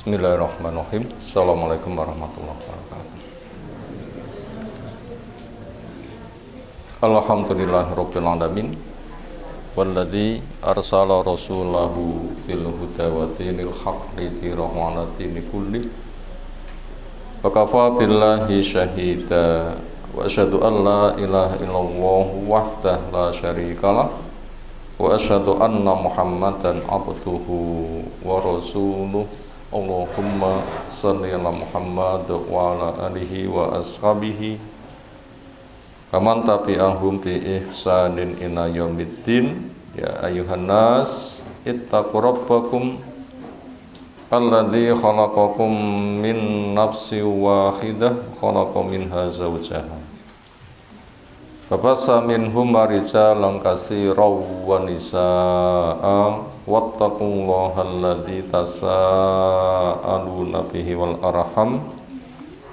Bismillahirrahmanirrahim. Assalamualaikum warahmatullahi wabarakatuh. Alhamdulillahirabbil alamin. Walladzi arsala rasulahu bil huda wa dinil haqqi liyudhhirahu 'ala dini kulli. Wa kafa billahi syahida. Wa asyhadu an la ilaha illallah wahdahu la syarikalah. Wa asyhadu anna Muhammadan abduhu wa rasuluh. Allahumma shalli ala Muhammad wa ala alihi wa ashabihi kaman tabi'ahum bi ihsanin ila yaumiddin. Ya ayyuhan nas ittaqu rabbakum alladzi khalaqakum min nafsin wahidah khalaqa minha zawjaha fabassa minhum rijalan katsiran wa nisaa'a wattaqullaha alladzi tasaaluna bihi wal arham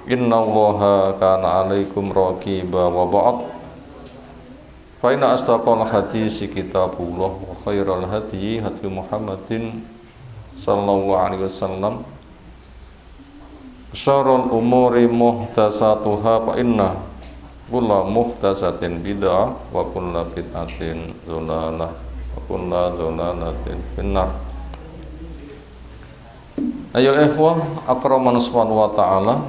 innallaha kana 'alaikum raqiba wa ba'd fa inna asdaqal hadisi kitabullah wa khairal hadyi hadyi Muhammadin sallallahu alaihi wasallam syarrul umuri muhdatsatuha fa inna kulla muhdatsatin bid'ah wa kulla bid'atin dhalalah wa kulla dhalalatin finnar. Ayyuhal ikhwah akraman subhanahu wa ta'ala,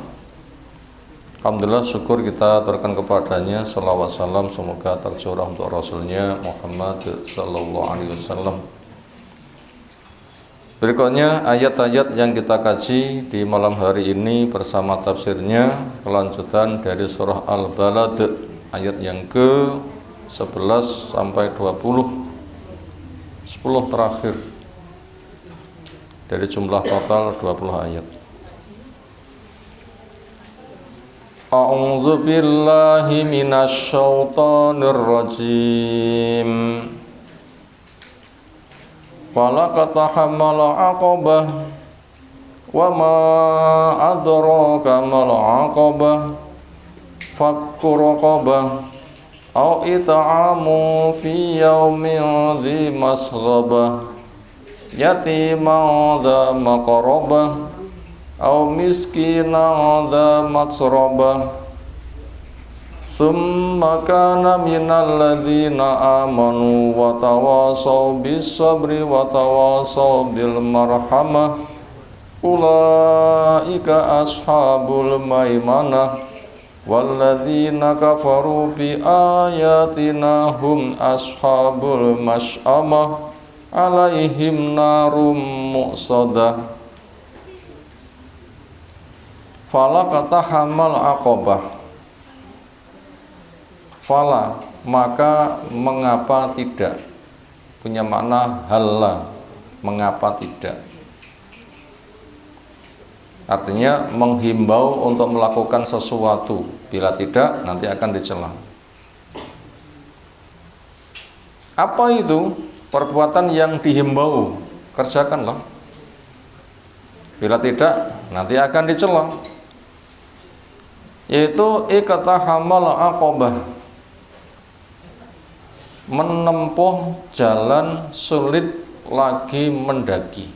alhamdulillah syukur kita aturkan kepadanya, salawat salam semoga tercurah untuk Rasulnya Muhammad sallallahu alaihi wasallam. Berikutnya ayat-ayat yang kita kaji di malam hari ini bersama tafsirnya, kelanjutan dari surah Al-Balad ayat yang ke-11 sampai 20, 10 terakhir dari jumlah total 20 ayat. A'udzu billahi minasy syaithanir rajim. Walaqad hamala aqabah wa ma adraka mal aqabah fakku raqabah aw it'amu fi yaumin dzi masghabah yatiman dza maqrabah aw miskinan dza matsrabah summa kana minal ladzina amanu wa tawasaw bis sabri wa tawasaw bil marhamah ulaika ashabul maimanah walladzina kafaru bi ayatina hum ashabul masy'amah alaihim narum muqsadah. Fala kata hamal aqabah, fala maka mengapa tidak, punya makna halla, mengapa tidak, artinya menghimbau untuk melakukan sesuatu, bila tidak nanti akan dicela. Apa itu perbuatan yang dihimbau? Kerjakanlah, bila tidak nanti akan dicela, yaitu iqtahamal aqabah, menempuh jalan sulit lagi mendaki.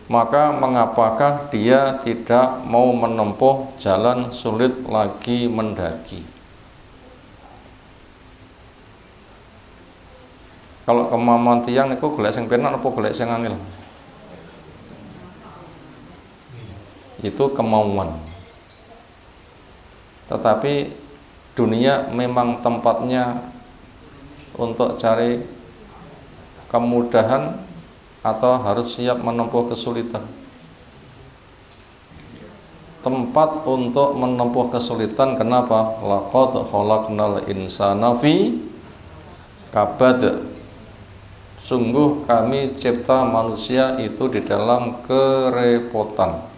Maka mengapakah dia tidak mau menempuh jalan sulit lagi mendaki? Kalau kemampuan tiang niku golek sing penak apa golek sing angel? Itu kemauan. Tetapi dunia memang tempatnya untuk cari kemudahan atau harus siap menempuh kesulitan. Tempat untuk menempuh kesulitan. Kenapa? Laqad khalaqnal insana fi kabad. Sungguh kami cipta manusia itu di dalam kerepotan.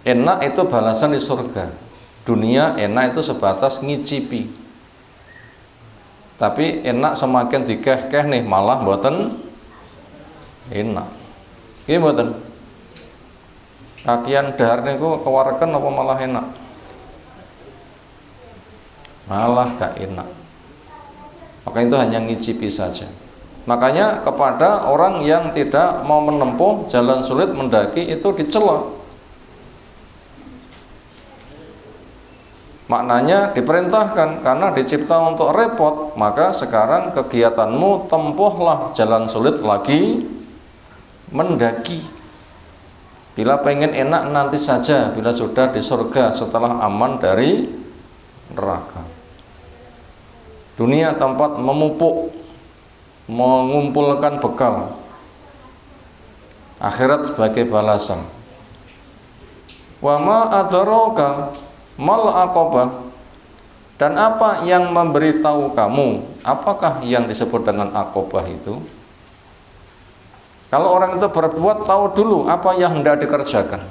Enak itu balasan di surga. Dunia enak itu sebatas ngicipi. Tapi enak semakin dikeh-keh nih malah mboten enak. Nggih mboten? Kakian dahar niku kewareken apa malah enak? Malah gak enak. Maka itu hanya ngicipi saja. Makanya kepada orang yang tidak mau menempuh jalan sulit mendaki itu dicela. Maknanya diperintahkan, karena dicipta untuk repot, maka sekarang kegiatanmu tempuhlah jalan sulit lagi, mendaki. Bila pengen enak nanti saja, bila sudah di surga setelah aman dari neraka. Dunia tempat memupuk, mengumpulkan bekal, akhirat sebagai balasan. Wa ma adraka mal aqabah, dan apa yang memberitahu kamu apakah yang disebut dengan aqabah itu? Kalau orang itu berbuat, tahu dulu apa yang hendak dikerjakan,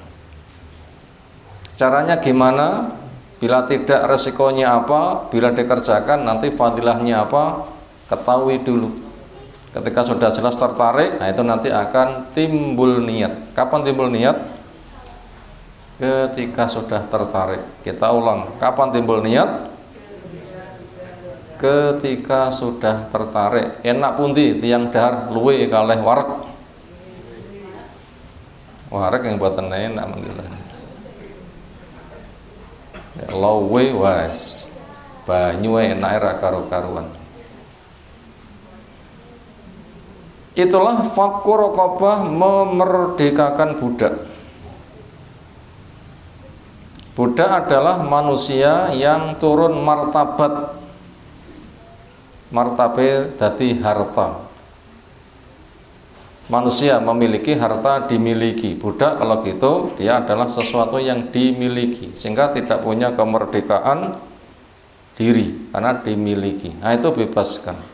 caranya gimana, bila tidak resikonya apa, bila dikerjakan nanti fadilahnya apa, ketahui dulu. Ketika sudah jelas tertarik, nah itu nanti akan timbul niat. Kapan timbul niat? Ketika sudah tertarik. Kita ulang, kapan timbul niat? Ketika sudah tertarik. Enak pundi tiang dahar luwe kalih warek. Warek yang buatan enak menggila. Luwe was banyu enak ra karo-karuan. Itulah fakku raqabah, memerdekakan budak. Budak adalah manusia yang turun martabat, martabe dadi harta. Manusia memiliki, harta dimiliki. Budak kalau gitu dia adalah sesuatu yang dimiliki, sehingga tidak punya kemerdekaan diri karena dimiliki. Nah itu bebaskan.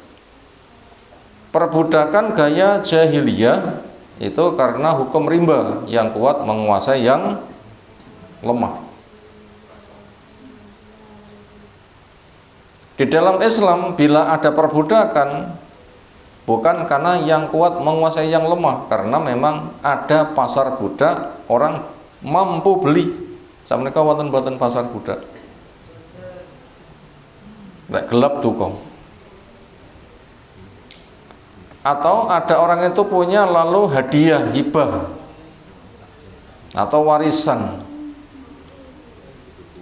Perbudakan gaya jahiliyah itu karena hukum rimba, yang kuat menguasai yang lemah. Di dalam Islam bila ada perbudakan, bukan karena yang kuat menguasai yang lemah, karena memang ada pasar budak, orang mampu beli. Sampeyan wonten pasar budak. Lek gelap tukang. Atau ada orang itu punya lalu hadiah, hibah atau warisan,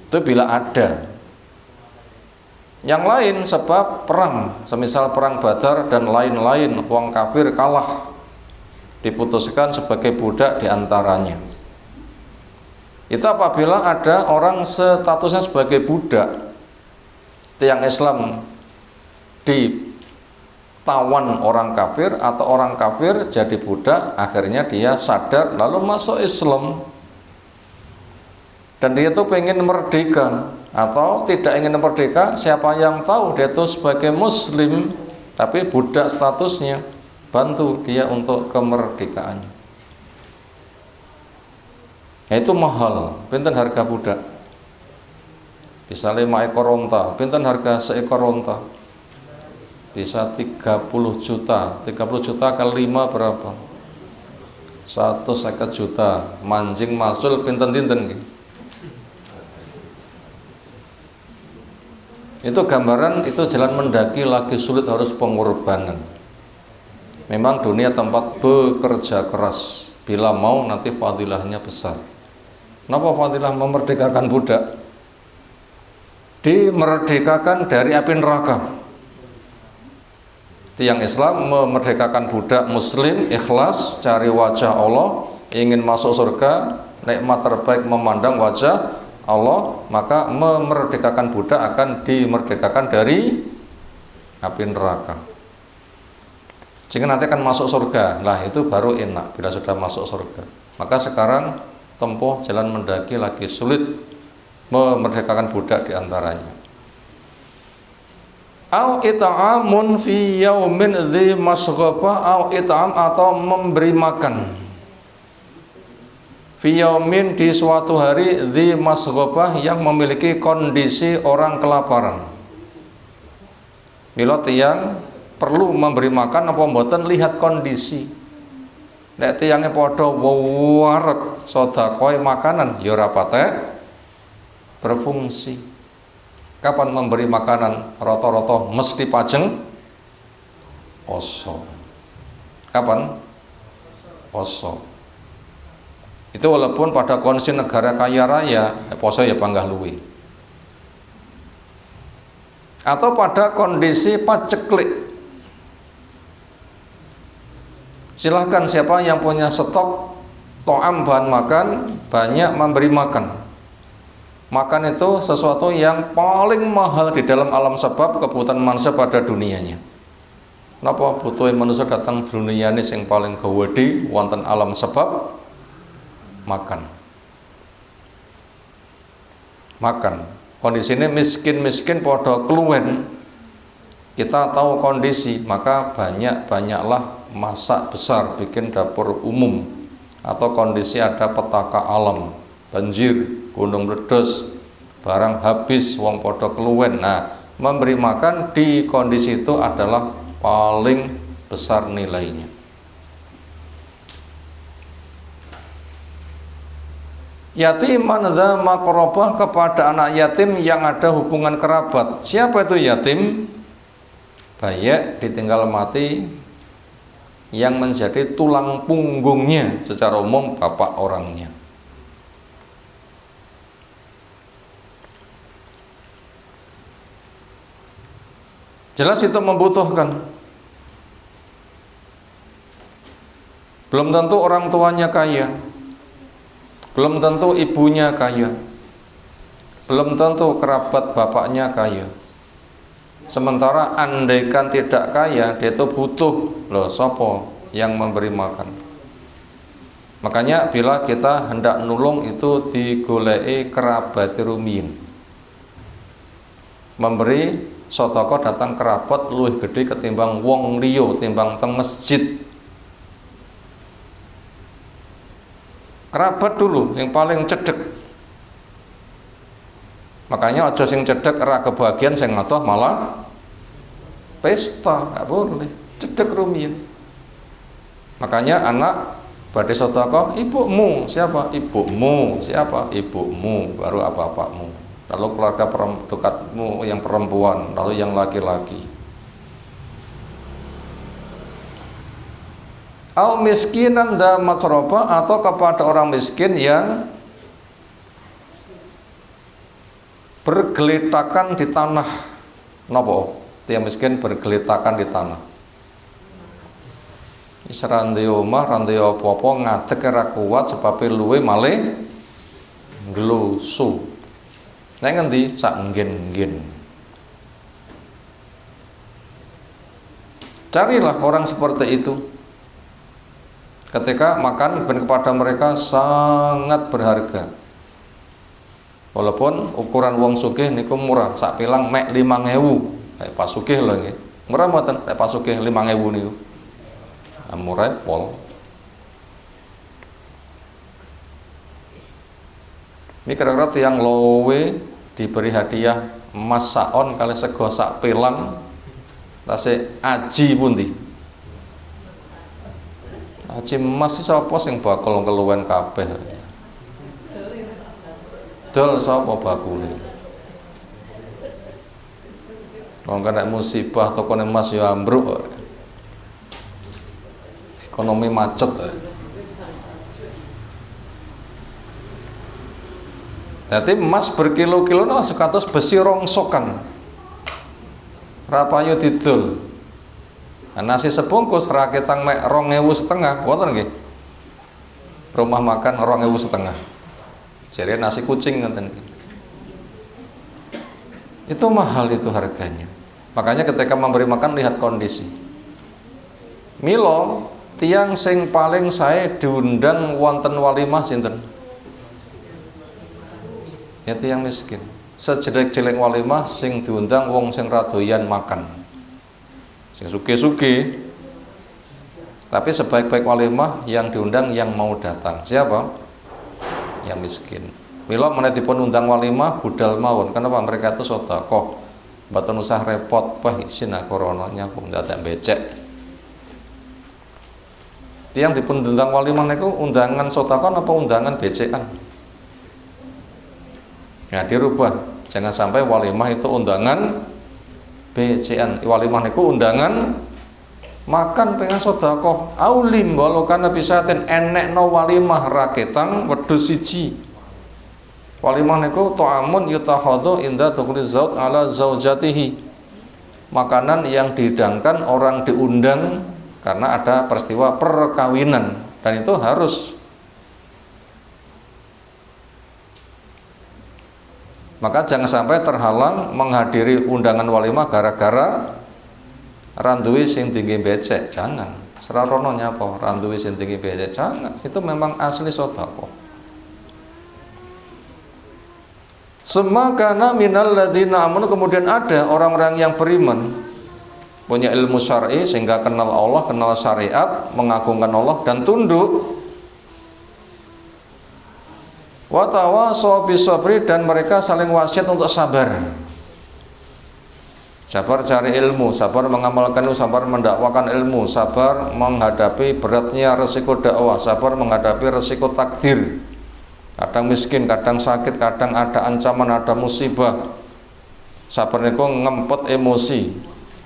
itu bila ada. Yang lain sebab perang, semisal perang Badar dan lain-lain, wong kafir kalah, diputuskan sebagai budak diantaranya. Itu apabila ada orang statusnya sebagai budak, tiang Islam ditawan orang kafir, atau orang kafir jadi budak, akhirnya dia sadar lalu masuk Islam, dan dia tuh pengen merdeka atau tidak ingin merdeka, siapa yang tahu dia itu sebagai muslim tapi budak statusnya, bantu dia untuk kemerdekaannya. Itu mahal, pinten harga budak? Bisa 5 ekor onta, pinten harga seekor onta? Bisa 30 juta. 30 juta kali 5 berapa? 150 juta. Manjing masul pinten-pinten. Itu gambaran, itu jalan mendaki lagi sulit, harus pengorbanan. Memang dunia tempat bekerja keras, bila mau nanti fadilahnya besar. Kenapa fadilah memerdekakan budak? Dimerdekakan dari api neraka. Tiang Islam memerdekakan budak muslim, ikhlas, cari wajah Allah, ingin masuk surga, nikmat terbaik memandang wajah Allah, maka memerdekakan budak akan dimerdekakan dari api neraka. Jika nanti akan masuk surga, lah itu baru enak bila sudah masuk surga. Maka sekarang tempuh jalan mendaki lagi sulit, memerdekakan budak diantaranya. Au it'amun fi yaumin dzi masghafah, au it'am atau memberi makan. Fi yaumin di suatu hari, dzi masghafah yang memiliki kondisi orang kelaparan. Bila tiang perlu memberi makan apa mboten, lihat kondisi. Nek tiangnya padha wareg sedekah makanan ya ora patek berfungsi. Kapan memberi makanan? Rata-rata mesti pajeng kosong. Kapan? Poso. Itu walaupun pada kondisi negara kaya raya, poso ya panggah luwe. Atau pada kondisi paceklik. Silahkan siapa yang punya stok to'am bahan makan, banyak memberi makan. Makan itu sesuatu yang paling mahal di dalam alam sebab kebutuhan manusia pada dunianya. Napa butuh manusia datang dunia ini yang paling gawedi wonten alam sebab makan. Kondisi ini miskin podo keluwen. Kita tahu kondisi, maka banyaklah masak besar, bikin dapur umum. Atau kondisi ada petaka alam, banjir, gunung meledos, barang habis, wong podo keluwen. Nah, memberi makan di kondisi itu adalah paling besar nilainya. Yatiman dza maqrabah, kepada anak yatim yang ada hubungan kerabat. Siapa itu yatim? Baik ditinggal mati yang menjadi tulang punggungnya secara umum bapak orangnya. Jelas itu membutuhkan. Belum tentu orang tuanya kaya, belum tentu ibunya kaya, belum tentu kerabat bapaknya kaya. Sementara andaikan tidak kaya, dia itu butuh loh, sopo yang memberi makan. Makanya bila kita hendak nulung itu digoleki kerabat rumiyin. Memberi sotoko datang kerabat luwih gede ketimbang wong liya, timbang teng masjid. Kerabat dulu yang paling cedek. Makanya aja sing cedek ora kebagian, sing ngatoh malah pesta, gak boleh. Cedek rumiyin. Makanya anak badhe sotoko, ibumu siapa? Ibumu siapa? Ibumu, baru bapakmu. Lalu keluarga dekatmu yang perempuan, lalu yang laki-laki. Au miskinan dza matsroba, atau kepada orang miskin yang bergelitakan di tanah. Napa? Tiang miskin bergelitakan di tanah. Wis randhe omah, randhe apa-apa, ngadeg ora kuat sebab luwe malih nglusu. Nek ngendi sak nggen-nggen. Carilah orang seperti itu. Ketika makan kepada mereka sangat berharga. Walaupun ukuran wong sugih niku murah, sak pilang mek 5.000. Kayak pas sugih lho nggih. Murah mboten? Kayak pas sugih 5.000 niku. Murah pol. Ini kira-kira tiang lowe diberi hadiah emas saon kali sego sak pilang, tasih aji pundi? Aji emas sapa sing bakul keluwen kabeh? Dol sapa bakule? Wong kena musibah toko emas ya ambruk. Ekonomi macet. Jadi emas berkilo-kilo nah sekatus besi rongsokan. Rapayu didol. Nasi sebungkus raketang mek 2.500, wonten nggih? Rumah makan 2.500. Jadi nasi kucing ngoten. Itu mahal itu harganya. Makanya ketika memberi makan lihat kondisi. Milo tiang sing paling saya diundang wonten walimah sinten? Ya tiyang miskin. Sejelek-jelek walimah sing diundang wong sing radoyan makan. Sing sugih-sugih. Tapi sebaik-baik walimah yang diundang yang mau datang. Siapa? Yang miskin. Mila menitipun undang walimah budal mawon. Kenapa? Mereka itu sedekah. Mboten usah repot, wah isin koronanya kok ndadak becek. Tiyang dipun undang walimah niku undangan sedekah apa undangan becekan? Nah dirubah, jangan sampai walimah itu undangan BCN. Walimah itu undangan makan pengen sedekah aulim walau kana bisaten enekno walimah raketang wedhus siji. Walimah niku ta'amun yutakhadhu inda tuqri zauj ala zaujatihi, makanan yang dihidangkan orang diundang karena ada peristiwa perkawinan, dan itu harus. Maka jangan sampai terhalang menghadiri undangan walimah gara-gara randuwi sing tinggi becek, jangan. Serarono nyapa randuwi sing tinggi becek, jangan. Itu memang asli sedekah. Semakana minal ladzina amanu, kemudian ada orang-orang yang beriman, punya ilmu syar'i sehingga kenal Allah, kenal syariat, mengagungkan Allah dan tunduk. Wa tawassaw bisabri, dan mereka saling wasiat untuk sabar. Sabar cari ilmu, sabar mengamalkan ilmu, sabar mendakwakan ilmu, sabar menghadapi beratnya resiko dakwah, sabar menghadapi resiko takdir. Kadang miskin, kadang sakit, kadang ada ancaman, ada musibah. Sabar niku ngempet emosi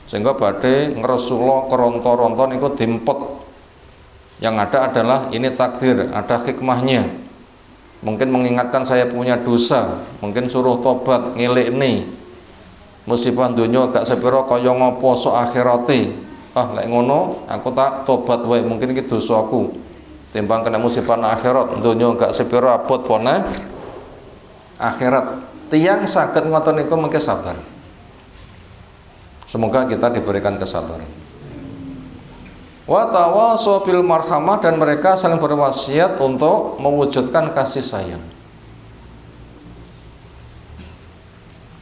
sehingga badhe ngresula keronto-ronto niku dimpet. Yang ada adalah ini takdir, ada hikmahnya. Mungkin mengingatkan saya punya dosa, mungkin suruh tobat, ngelikni musibah dunia gak sepiro kaya ngopo sok akhirate. Lek ngono aku tak tobat wae, mungkin iki dosaku. Timbang kena musibah na akhirat, dunia gak sepiro abot pone akhirat. Tiyang saged ngoten niku mengke sabar. Semoga kita diberikan kesabaran. Wa tawassaw bil marhamah, dan mereka saling berwasiat untuk mewujudkan kasih sayang.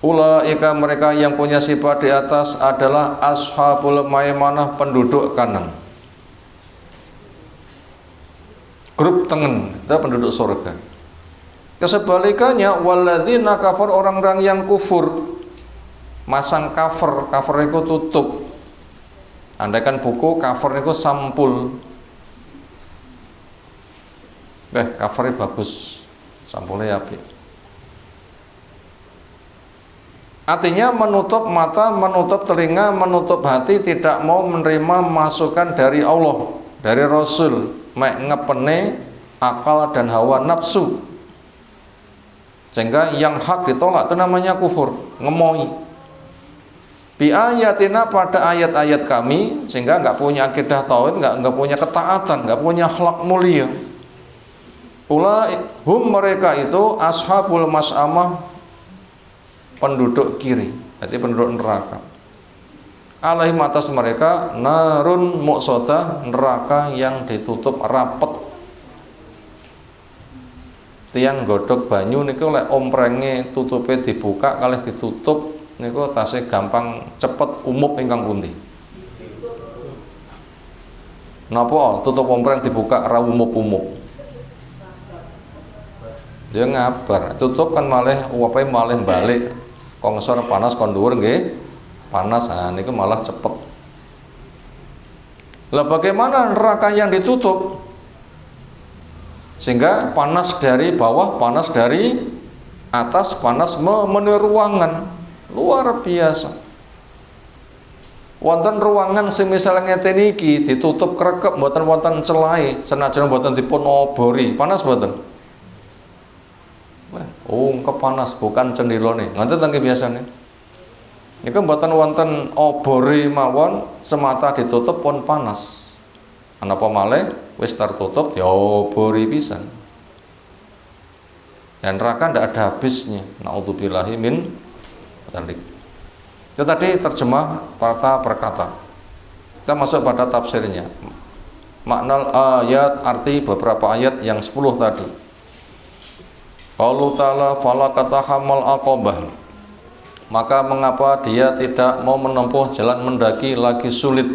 Ulaika, mereka yang punya sifat di atas adalah ashabul maimanah, penduduk kanan. Grup tengen, itu penduduk surga. Kesebalikannya walladzina kafar, orang-orang yang kufur, masang cover itu tutup. Andaikan buku cover itu sampul, covernya bagus, sampulnya apik. Artinya menutup mata, menutup telinga, menutup hati, tidak mau menerima masukan dari Allah, dari Rasul, mek ngepene akal dan hawa nafsu, sehingga yang hak ditolak, itu namanya kufur, ngemoi. Bi ayatina, pada ayat-ayat kami, sehingga nggak punya akidah tauhid, nggak punya ketaatan, nggak punya akhlak mulia. Hum, mereka itu ashabul mas'amah, penduduk kiri, berarti penduduk neraka. Alaihim, atas mereka narun muqsadah, neraka yang ditutup rapet. Tiang godhog banyu niku lek omprenge tutupe dibuka kalih ditutup niku tasih gampang cepet umup ingkang pundi? Napa tutup ompreng dibuka ra umup-umup? Dia ngabar, tutup kan malih uape malih balik. Kok ngesor panas kon dhuwur nggih. Panas, niku malah cepet. Lah bagaimana neraka yang ditutup? Sehingga panas dari bawah, panas dari atas, panas memenuhi ruangan. Luar biasa. Wonten ruangan sing misalnya ngeten iki ditutup krekep mboten wonten celahe, senajan mboten dipun obori, panas mboten? Kepanas bukan cendilone. Ngoten tangge biasane. Niku mboten wonten obore mawon, semata ditutup pun panas. Anapa malih wis tertutup diobori pisan. Dan neraka ndak ada habisnya. Naudzubillahi min dzalik. Itu tadi terjemah kata perkata. Kita masuk pada tafsirnya. Makna ayat, arti beberapa ayat yang 10 tadi. Qaulu ta'ala fala katahamal aqabah. Maka mengapa dia tidak mau menempuh jalan mendaki lagi sulit?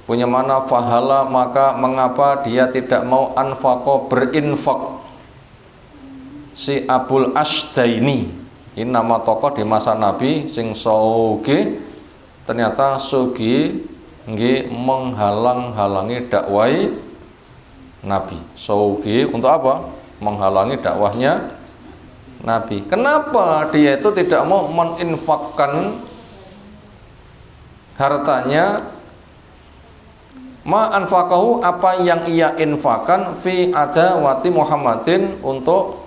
Punya mana fahala, maka mengapa dia tidak mau anfaqo, berinfak? Si Abul Ashdaini, ini nama tokoh di masa Nabi sing soge, ternyata soge nggih menghalang-halangi dakwai Nabi. Soge untuk apa? Menghalangi dakwahnya Nabi. Kenapa dia itu tidak mau meninfakkan hartanya Ma anfaqahu, apa yang ia infakkan, fi adawati Muhammadin, untuk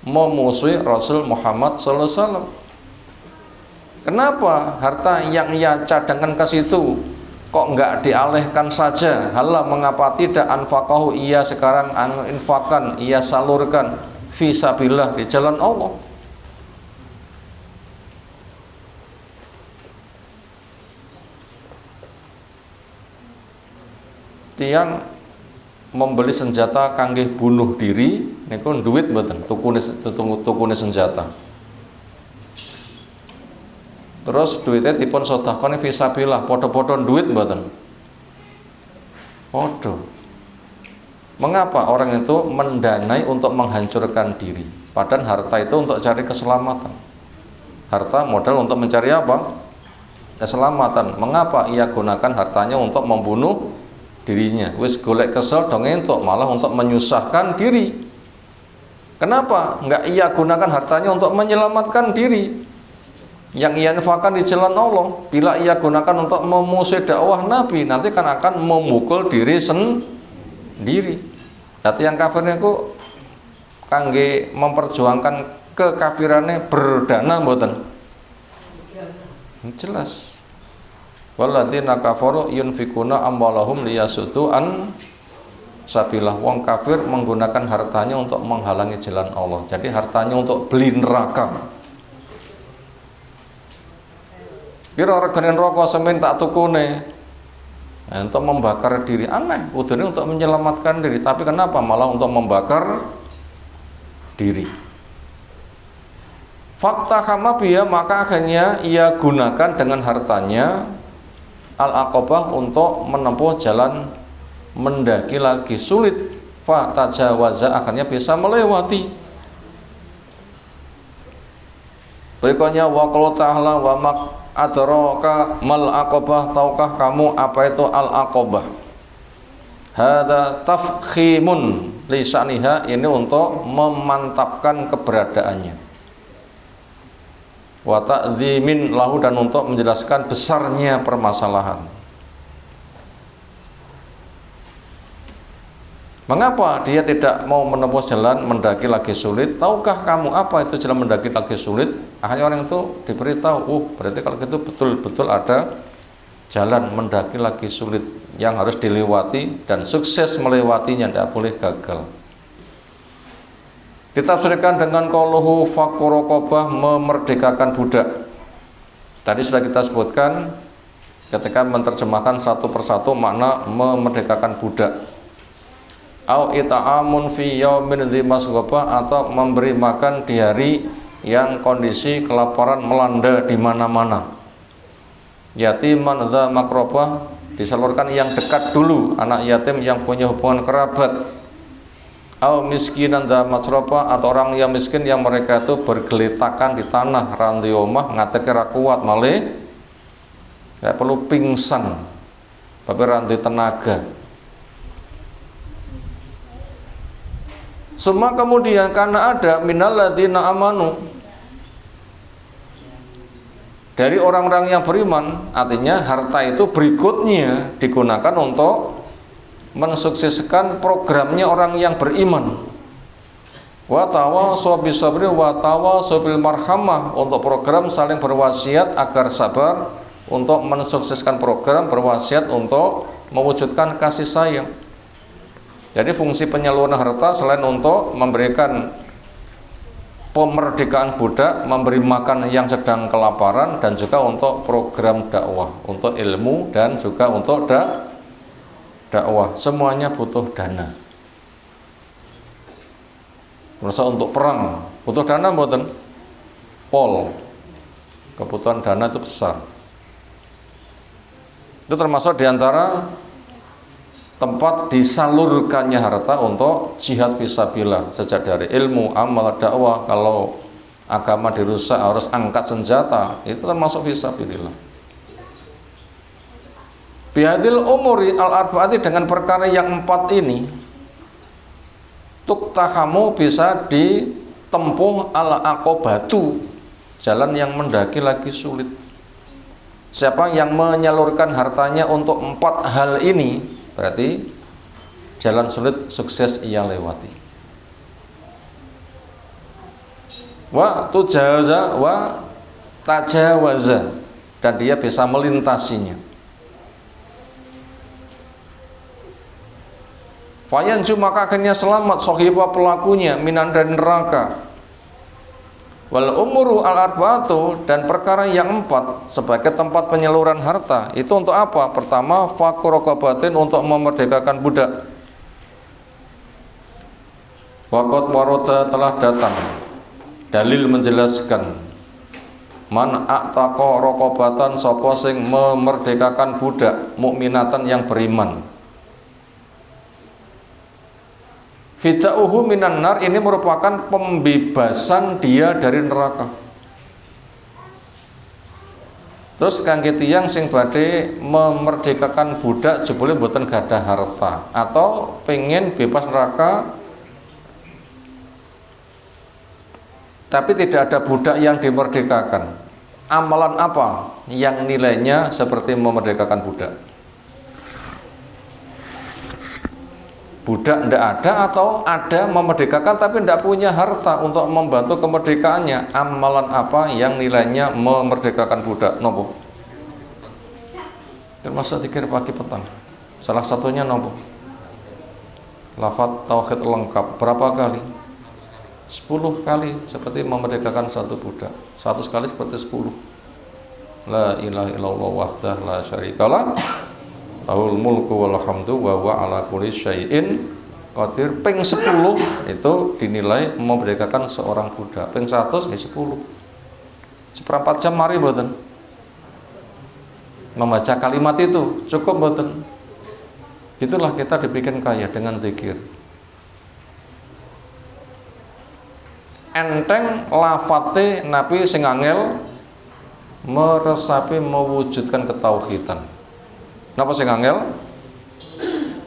memusuhi Rasul Muhammad sallallahu alaihi wasallam. Kenapa harta yang ia cadangkan ke situ kok enggak dialihkan saja? Halah, mengapa tidak anfaqahu, ia sekarang infakkan, ia salurkan fi sabilillah, di jalan Allah. Tiang membeli senjata kangge bunuh diri niku duit mboten, tukune senjata. Terus duitnya dipun sedekahne fisabilillah, padha-padha duit mboten? Padha. Mengapa orang itu mendanai untuk menghancurkan diri? Padahal harta itu untuk cari keselamatan. Harta modal untuk mencari apa? Keselamatan. Mengapa ia gunakan hartanya untuk membunuh dirinya? Wis golek kesel dong entuk, malah untuk menyusahkan diri. Kenapa enggak ia gunakan hartanya untuk menyelamatkan diri? Yang ia infakkan di jalan Allah. Bila ia gunakan untuk memusuhi dakwah Nabi, nanti kan akan memukul diri sendiri. Jadi yang kafirnya ku kangge memperjuangkan kekafirannya berdana mboten? Jelas. Walladzina kafaru yunfikuna amwalahum liyasuddu an sabillah. Wong kafir menggunakan hartanya untuk menghalangi jalan Allah. Jadi hartanya untuk beli neraka. Kira regane rokok semen tak tukune untuk membakar diri. Aneh, udune untuk menyelamatkan diri, tapi kenapa malah untuk membakar diri? Fakta hamabiyah, maka akhirnya ia gunakan dengan hartanya al-aqabah untuk menempuh jalan mendaki lagi sulit. Fa tajawaza, akhirnya bisa melewati. Berikutnya wa qala ta'ala wa mak adraka mal aqabah, tahukah kamu apa itu al aqabah? Hada tafkhimun lisaniha, ini untuk memantapkan keberadaannya. Wa ta'dhimin lahu, dan untuk menjelaskan besarnya permasalahan. Mengapa dia tidak mau menempuh jalan mendaki lagi sulit? Tahukah kamu apa itu jalan mendaki lagi sulit? Akhirnya orang itu diberitahu, berarti kalau gitu betul-betul ada jalan mendaki lagi sulit yang harus dilewati, dan sukses melewatinya, tidak boleh gagal. Ditafsirkan dengan qauluhu faqraqabah, memerdekakan budak. Tadi sudah kita sebutkan ketika menerjemahkan satu persatu makna memerdekakan budak. Au ita'amun fi yaumin dzi masghaba, atau memberi makan di hari yang kondisi kelaparan melanda di mana-mana. Yatiman dza makrobah, disalurkan yang dekat dulu, anak yatim yang punya hubungan kerabat. Au miskinan dza masroba, atau orang yang miskin yang mereka itu bergelitakan di tanah, ranti omah ngateke ra kuat malih, enggak perlu pingsan, tapi ranti tenaga. Semua kemudian karena ada minalladzina amanu, dari orang-orang yang beriman, artinya harta itu berikutnya digunakan untuk mensukseskan programnya orang yang beriman. Wa tawassaw bis sabri wa tawassaw bil marhamah, untuk program saling berwasiat agar sabar, untuk mensukseskan program berwasiat untuk mewujudkan kasih sayang. Jadi fungsi penyaluran harta selain untuk memberikan pemerdekaan budak, memberi makan yang sedang kelaparan, dan juga untuk program dakwah, untuk ilmu, dan juga untuk dakwah. Semuanya butuh dana. Merasa untuk perang butuh dana mboten? Pol. Kebutuhan dana itu besar. Itu termasuk diantara tempat disalurkannya harta untuk jihad fisabilillah, sejak dari ilmu, amal, dakwah. Kalau agama dirusak harus angkat senjata, itu termasuk fisabilillah. Bihadil umuri al-arba'ati, dengan perkara yang 4 ini, tuktahamu, bisa ditempuh al-aqobatu, jalan yang mendaki lagi sulit. Siapa yang menyalurkan hartanya untuk 4 hal ini, berarti jalan sulit sukses ia lewati. Wa tujawaza wa tajawaza, dan dia bisa melintasinya. Fayanju, maka akhirnya selamat sohibah pelakunya minan dari neraka. Wal umuru al arba'atu, dan perkara yang 4 sebagai tempat penyaluran harta itu untuk apa? Pertama, fakur rokobatin, untuk memerdekakan budak. Wakot waroda, telah datang dalil menjelaskan man a'taqa rokobatan, sapa sing memerdekakan budak mukminatan yang beriman. Fida'uhu minan nar, ini merupakan pembebasan dia dari neraka. Terus kangge tiyang sing badhe memerdekakan budak jebule mboten gadah harta atau pengen bebas neraka tapi tidak ada budak yang dimerdekakan. Amalan apa yang nilainya seperti memerdekakan budak? Budak tidak ada, atau ada memerdekakan tapi tidak punya harta untuk membantu kemerdekaannya. Amalan apa yang nilainya memerdekakan budak? Nopo? Termasuk zikir pagi petang. Salah satunya nopo? Lafaz tauhid lengkap. Berapa kali? 10 kali, seperti memerdekakan satu budak. 100 kali seperti 10. La ilaha illallah wahdah la syarikalah, lahul mulku wal hamdu wa huwa ala kulli syai'in qadir. Ping 10 itu dinilai memerdekakan seorang budak. Ping 100 ya 10. Seperempat jam mari mboten. Membaca kalimat itu cukup mboten. Itulah kita dibikin kaya dengan zikir. Enteng lafate Nabi sing angel meresapi mewujudkan ketauhidan. Napa sing angel?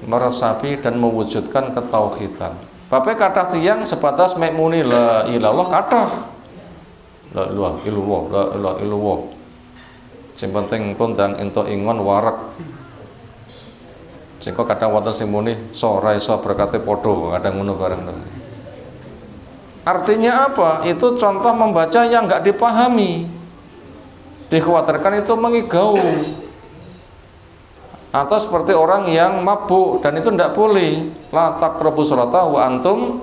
Meresapi dan mewujudkan ketauhidan. Bapak kathah tiyang sebatas mek muni la ilallah kathah. La ilaha illallah, la ilaha illallah. Sing penting kondang entuk ingon warak. Sing kok kadang wonten sing muni ora iso berkate padha, kadang ngono bareng. Artinya apa? Itu contoh membaca yang enggak dipahami. Dikhawatirkan itu mengigau. Atau seperti orang yang mabuk, dan itu tidak boleh. La taqrabu sholata wa antum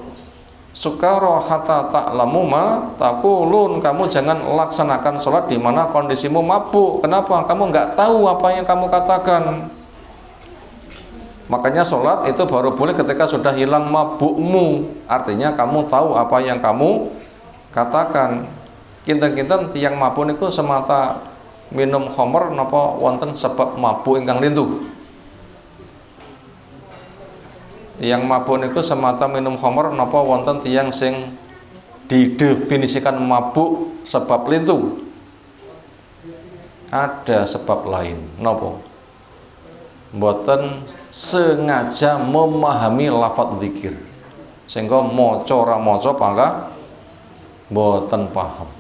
sukara hatta ta'lamu ma taqulun. Kamu jangan laksanakan sholat di mana kondisimu mabuk. Kenapa? Kamu nggak tahu apa yang kamu katakan. Makanya sholat itu baru boleh ketika sudah hilang mabukmu. Artinya kamu tahu apa yang kamu katakan. Kinten-kinten tiyang mabuk itu semata minum khamr napa wonten sebab mabuk ingkang lintu. Tiyang mabuk niku semata minum khamr napa wonten tiyang sing didefinisikan mabuk sebab lintu. Ada sebab lain. Napa? Mboten sengaja memahami lafaz zikir. Sehingga maca ora maca pangkah mboten paham.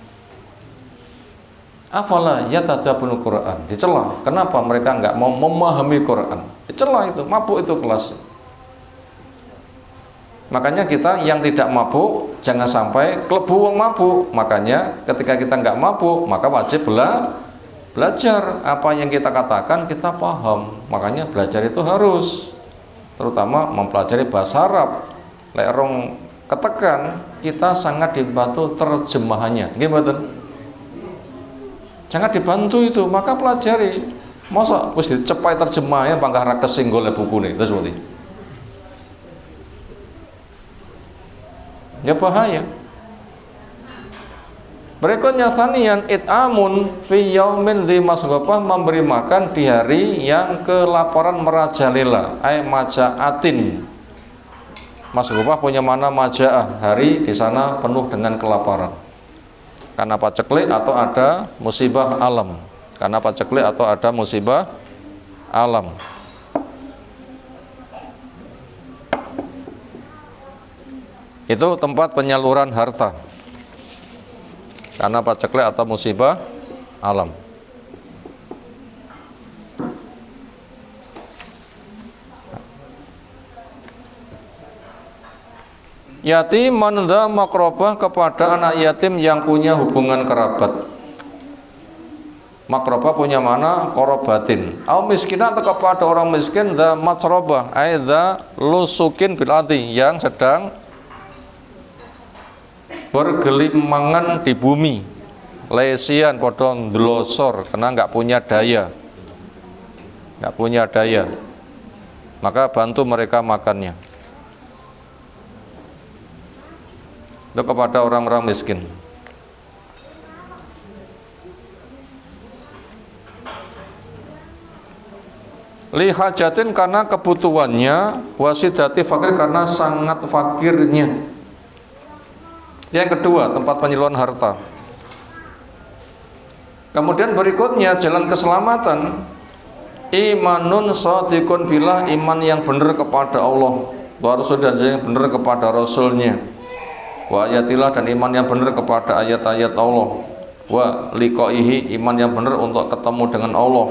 Afala yatadabburul Quran, dicela. Kenapa mereka enggak mau memahami Quran? Dicela itu, mabuk itu kelas. Makanya kita yang tidak mabuk jangan sampai klebu wong mabuk. Makanya ketika kita enggak mabuk, maka wajib belajar. Apa yang kita katakan kita paham. Makanya belajar itu harus, terutama mempelajari bahasa Arab. Lek rong ketekan, kita sangat dibantu terjemahannya. Nggih mboten? Jangan dibantu itu, maka pelajari. Masa wis dicepai terjemahnya pangkah ra kesinggol bukune, terus mesti. Ya bahaya. Berikutnya sanian it'amun fi yaumin dzi masghafah, memberi makan di hari yang kelaparan merajalela, ay majaatin. Masghafah punya mana majaah, hari di sana penuh dengan kelaparan. Karena paceklik atau ada musibah alam. Karena paceklik atau ada musibah alam. Itu tempat penyaluran harta. Karena paceklik atau musibah alam. Yatiman dza maqrabah, kepada anak yatim yang punya hubungan kerabat. Maqrabah punya mana? Qorobatin. Au miskinan, atau kepada orang miskin, dza matrabah, ai dza lusukin bil ardi, yang sedang bergelimangan di bumi. Lesian padha ndlosor karena enggak punya daya. Enggak punya daya. Maka bantu mereka makannya. Itu kepada orang-orang miskin. Lihajatin, karena kebutuhannya, wasidati fakir, karena sangat fakirnya. Yang kedua, tempat penyuluhan harta. Kemudian berikutnya jalan keselamatan, imanun shadiqun billah, iman yang benar kepada Allah wa rasul, dan yang benar kepada rasulnya, wa ayatillah, dan iman yang benar kepada ayat-ayat Allah, wa liqaihi, iman yang benar untuk ketemu dengan Allah.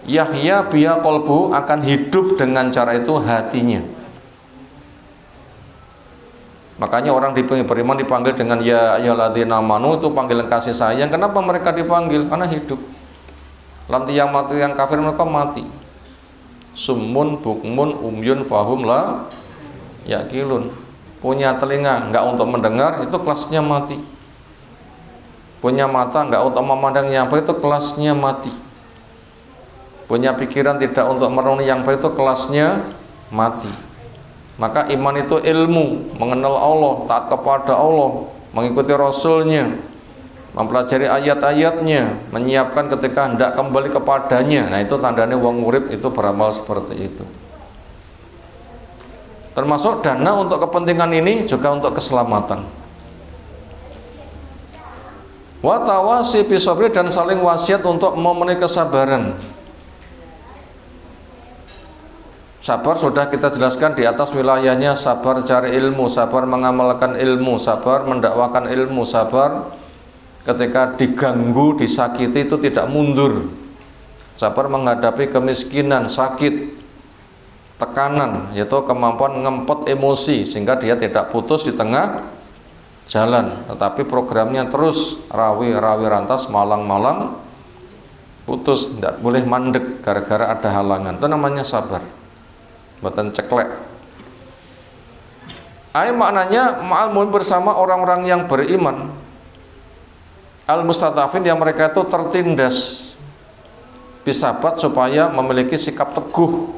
Yahya biha qalbu, akan hidup dengan cara itu hatinya. Makanya orang beriman dipanggil dengan ya ayyuhalladzina amanu, itu panggilan kasih sayang. Kenapa mereka dipanggil? Karena hidup. Lanti yang mati, yang kafir, mereka mati. Summun bukmun umyun fahum la yaqilun. Punya telinga enggak untuk mendengar, itu kelasnya mati. Punya mata enggak untuk memandang yang baik, itu kelasnya mati. Punya pikiran tidak untuk merenungi yang baik, itu kelasnya mati. Maka iman itu ilmu, mengenal Allah, taat kepada Allah, mengikuti Rasulnya, mempelajari ayat-ayatnya, menyiapkan ketika hendak kembali kepadanya. Nah, itu tandanya wong urip itu beramal seperti itu. Termasuk dana untuk kepentingan ini juga untuk keselamatan. Wa tawasi bisabri, dan saling wasiat untuk memenuhi kesabaran. Sabar sudah kita jelaskan di atas wilayahnya, sabar cari ilmu, sabar mengamalkan ilmu, sabar mendakwakan ilmu, sabar ketika diganggu, disakiti itu tidak mundur, sabar menghadapi kemiskinan, sakit, tekanan, yaitu kemampuan ngempet emosi sehingga dia tidak putus di tengah jalan, tetapi programnya terus rawi rantas, malang putus, tidak boleh mandek gara-gara ada halangan. Itu namanya sabar, buatan ceklek. Maknanya ma'al mu'min, bersama orang-orang yang beriman, al-mustatafin, yang mereka itu tertindas, bisabat, supaya memiliki sikap teguh,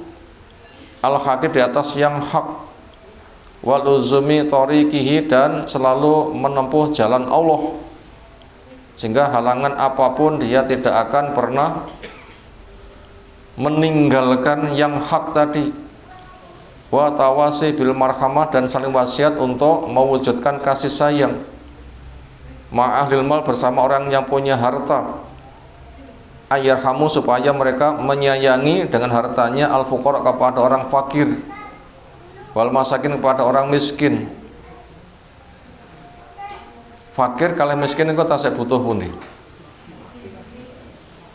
al-haqi, di atas yang hak, wal uzumi thoriqihi, dan selalu menempuh jalan Allah, sehingga halangan apapun dia tidak akan pernah meninggalkan yang hak tadi. Wa tawasi bil marhamah, dan saling wasiat untuk mewujudkan kasih sayang, ma'ahlil mal, bersama orang yang punya harta, ayyarhamu, supaya mereka menyayangi dengan hartanya, al fuqara, kepada orang fakir, wal masakin, kepada orang miskin. Fakir kalau miskin itu tasih butuh pundi,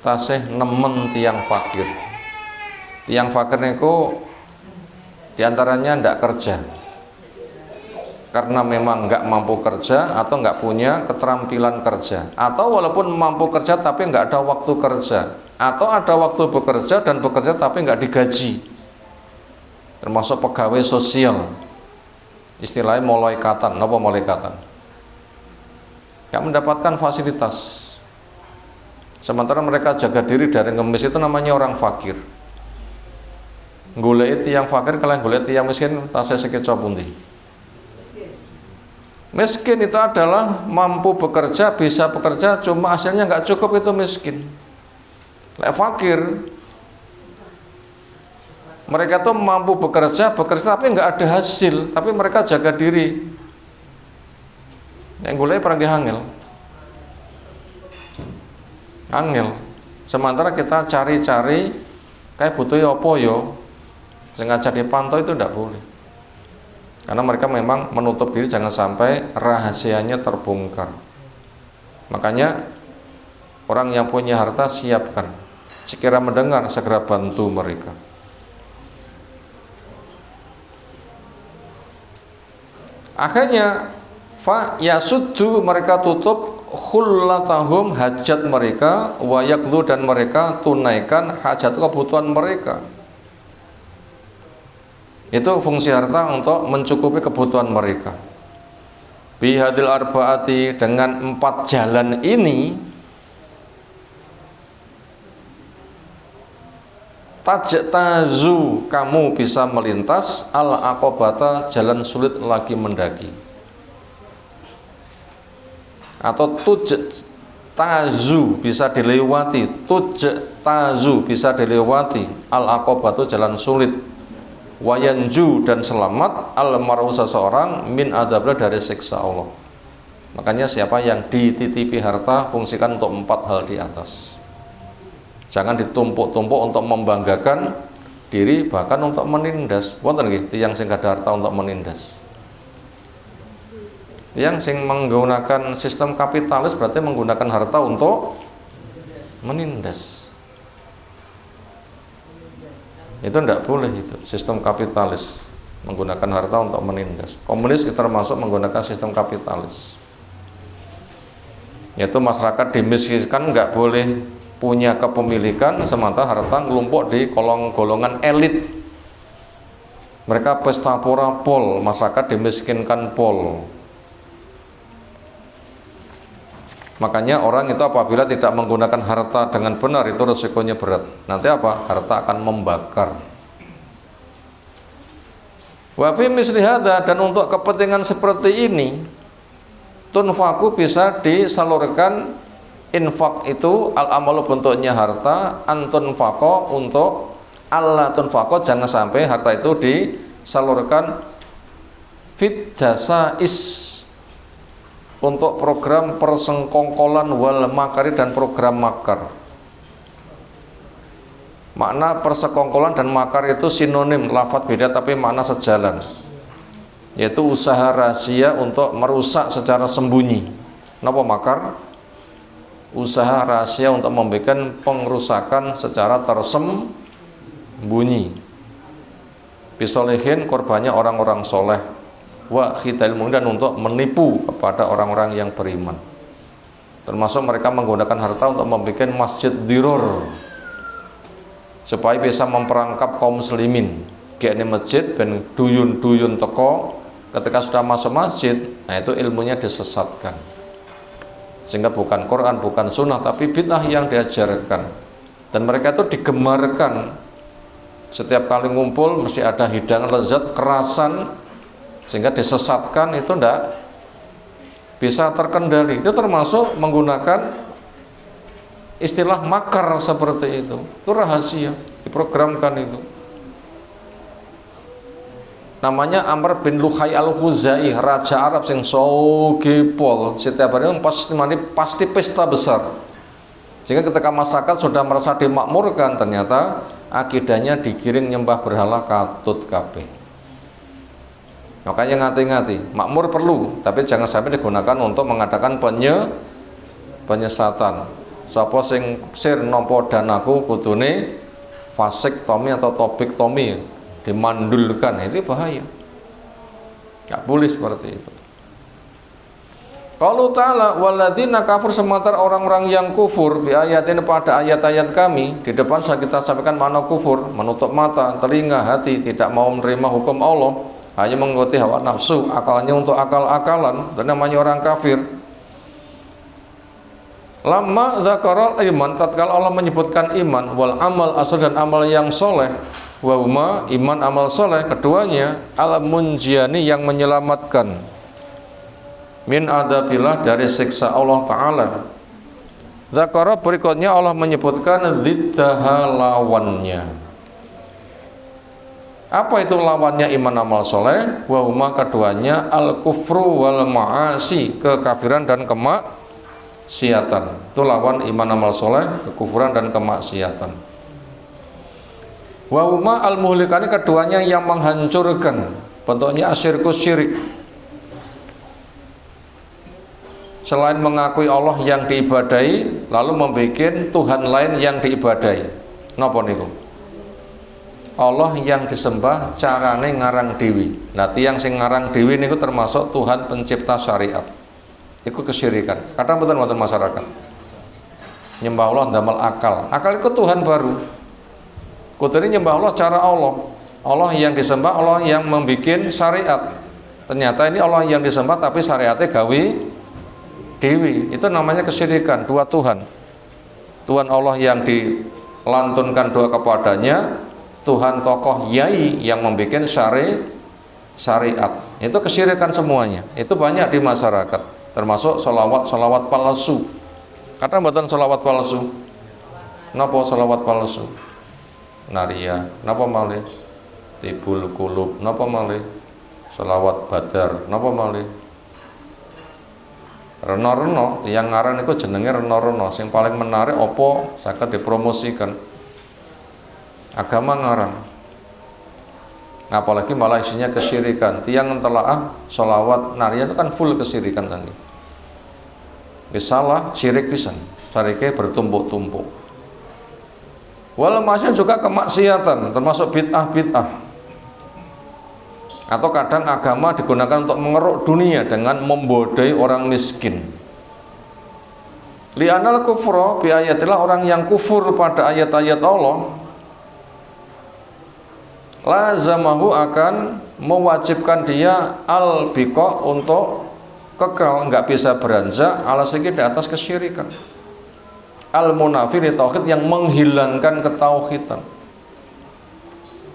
tasih nemen tiang fakir. Tiang fakir itu diantaranya tidak kerja karena memang nggak mampu kerja, atau nggak punya keterampilan kerja, atau walaupun mampu kerja tapi nggak ada waktu kerja, atau ada waktu bekerja dan bekerja tapi nggak digaji, termasuk pegawai sosial, istilahnya molaikatan. Apa molaikatan? Nggak mendapatkan fasilitas, sementara mereka jaga diri dari ngemis, itu namanya orang fakir. Golek yang fakir kalian golek yang miskin, tasih sekeca pundi. Miskin itu adalah mampu bekerja, bisa bekerja, cuma hasilnya nggak cukup, itu miskin. Lek fakir, mereka tuh mampu bekerja tapi nggak ada hasil, tapi mereka jaga diri. Yang golek perangge angel. Sementara kita cari-cari kayak butuh apa yo, sengaja dipantau, itu tidak boleh, karena mereka memang menutup diri, jangan sampai rahasianya terbongkar. Makanya orang yang punya harta siapkan, sekira mendengar segera bantu mereka. Akhirnya fa yasuddu, mereka tutup khullatahum, hajat mereka, wa yaqdu, dan mereka tunaikan hajat, kebutuhan mereka. Itu fungsi harta untuk mencukupi kebutuhan mereka. Bihadil arbaati, dengan 4 jalan ini, tajtazu, kamu bisa melintas al aqobata, jalan sulit lagi mendaki. Atau tujtazu, bisa dilewati, tujtazu, bisa dilewati, al aqobatu, jalan sulit, wayanju, dan selamat, al mar'u, seseorang, min adablah, dari siksa Allah. Makanya siapa yang dititipi harta, fungsikan untuk 4 hal di atas. Jangan ditumpuk-tumpuk untuk membanggakan diri, bahkan untuk menindas. Wonten nggih tiyang sing gadah harta untuk menindas. Tiyang sing menggunakan sistem kapitalis berarti menggunakan harta untuk menindas. Itu tidak boleh, itu sistem kapitalis, menggunakan harta untuk menindas. Komunis termasuk menggunakan sistem kapitalis, yaitu masyarakat dimiskinkan, nggak boleh punya kepemilikan, sementara harta ngelumpuk di golongan elit. Mereka pesta pora pol, masyarakat dimiskinkan pol. Makanya orang itu apabila tidak menggunakan harta dengan benar, itu resikonya berat. Nanti apa? Harta akan membakar. Wa fi misli hadza, dan untuk kepentingan seperti ini, tunfaku, bisa disalurkan. Infak itu al-amalu, bentuknya harta, antunfako, untuk Allah tunfako, jangan sampai harta itu disalurkan fit dasais, untuk program persengkongkolan wal makari, dan program makar. Makna persekongkolan dan makar itu sinonim, lafadz beda tapi makna sejalan, yaitu usaha rahasia untuk merusak secara sembunyi. Napa makar? Usaha rahasia untuk membuat pengrusakan secara tersembunyi. Bisolehin, korbannya orang-orang soleh. Wa khital mu'min, dan untuk menipu kepada orang-orang yang beriman. Termasuk mereka menggunakan harta untuk membuat masjid diror, supaya bisa memperangkap kaum muslimin. Kayak ini masjid ben duyun-duyun teko, ketika sudah masuk masjid, nah itu ilmunya disesatkan, sehingga bukan Quran, bukan sunnah, tapi bid'ah yang diajarkan. Dan mereka itu digemarkan, setiap kali ngumpul mesti ada hidangan lezat, kerasan, sehingga disesatkan. Itu tidak bisa terkendali. Itu termasuk menggunakan istilah makar seperti itu. Itu rahasia, diprogramkan itu. Namanya Amr bin Luhai al-Khuzai, raja Arab yang sogepol. Setiap hari pasti pesta besar, sehingga ketika masyarakat sudah merasa dimakmurkan, ternyata akidahnya digiring nyembah berhala katut kabeh. Makanya ngati-ngati, makmur perlu, tapi jangan sampai digunakan untuk mengadakan penyesatan. Sapa sing sir nampa danaku kudune vasektomi atau tobektomi, dimandulkan, itu bahaya. Gak boleh seperti itu. Qalu ta'ala walladzina kafir, sementara orang-orang yang kufur bi ayatin, pada ayat-ayat kami. Di depan sudah kita sampaikan makna kufur, menutup mata, telinga, hati, tidak mau menerima hukum Allah, hanya mengikuti hawa nafsu, akalnya untuk akal-akalan. Itu namanya orang kafir. Lama dzakaral iman, tatkala Allah menyebutkan iman, wal amal asal, dan amal yang soleh, wa huma, iman amal soleh, keduanya al munjiani, yang menyelamatkan, min adabillah, dari siksa Allah Ta'ala. Dzakara, berikutnya Allah menyebutkan dziddaha, lawannya. Apa itu lawannya iman amal soleh? Wa huma, keduanya al kufru wal ma'asi, kekafiran dan kemaksiatan. Itu lawan iman amal soleh, kekufuran dan kemaksiatan. Wa huma al muhlikani, keduanya yang menghancurkan, bentuknya asyirku, syirik. Selain mengakui Allah yang diibadai, lalu membuat Tuhan lain yang diibadai. Napa niku? Allah yang disembah carane ngarang dewi. Nah, tiyang sing ngarang dewi niku termasuk Tuhan pencipta syariat. Iku kesyirikan. Kadang betul wonten masyarakat. Nyembah Allah damel akal. Akal itu Tuhan baru. Kudune nyembah Allah cara Allah. Allah yang disembah, Allah yang membikin syariat. Ternyata ini Allah yang disembah tapi syariatnya gawe dewi. Itu namanya kesyirikan, dua Tuhan. Tuhan Allah yang dilantunkan doa kepadanya, Tuhan tokoh yai yang membikin syariat. Itu kesyirikan semuanya. Itu banyak di masyarakat. Termasuk solawat palsu. Kata mboten solawat palsu. Napa solawat palsu? Naria. Napa malih? Tibul kulub. Napa malih? Solawat badar. Napa malih? Reno-reno. Yang ngaran itu jenenge reno-reno. Yang paling menarik opo saged dipromosikan. Agama ngarang. Apalagi malah isinya kesyirikan. Tiang telaah solawat naria itu kan full kesyirikan tadi. Salah syirik pisan. Syiriknya bertumpuk-tumpuk. Wal masih juga kemaksiatan, termasuk bid'ah-bid'ah. Atau kadang agama digunakan untuk mengeruk dunia dengan membodai orang miskin. Li'anal kufra bi ayatillah, orang yang kufur pada ayat-ayat Allah, lazamahu akan mewajibkan dia al-biqa untuk kekal, nggak bisa beranjak ala sedikit di atas kesyirikan. Al-munafi li tauhid, yang menghilangkan ketauhidan.